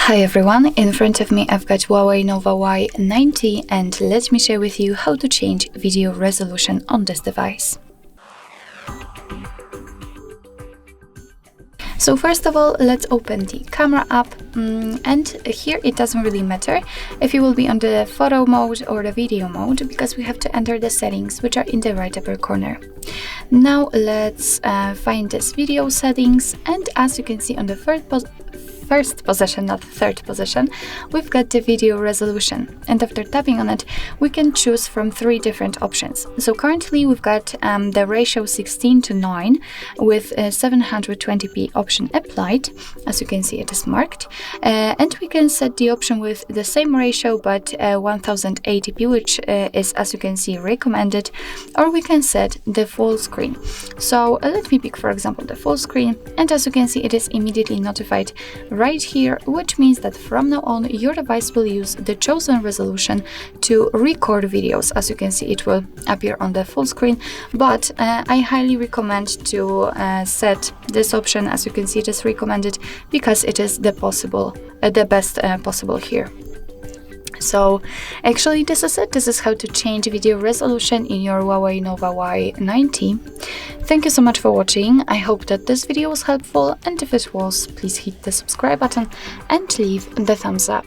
Hi everyone, in front of me I've got HUAWEI Nova Y90 and let me share with you how to change video resolution on this device. So first of all, let's open the camera app, and here it doesn't really matter if you will be on the photo mode or the video mode, because we have to enter the settings which are in the right upper corner. Now let's find this video settings, and as you can see on the first position, not third position, we've got the video resolution, and after tapping on it we can choose from 3 different options. So currently we've got the ratio 16:9 with 720p option applied. As you can see, it is marked, and we can set the option with the same ratio but 1080p, which is, as you can see, recommended, or we can set the full screen. So let me pick, for example, the full screen, and as you can see, it is immediately notified right here, which means that from now on your device will use the chosen resolution to record videos. As you can see, it will appear on the full screen, but I highly recommend to set this option. As you can see, it is recommended because it is the best possible here. So actually this is it. This is how to change video resolution in your HUAWEI Nova Y90. Thank you so much for watching. I hope that this video was helpful, and if it was, please hit the subscribe button and leave the thumbs up.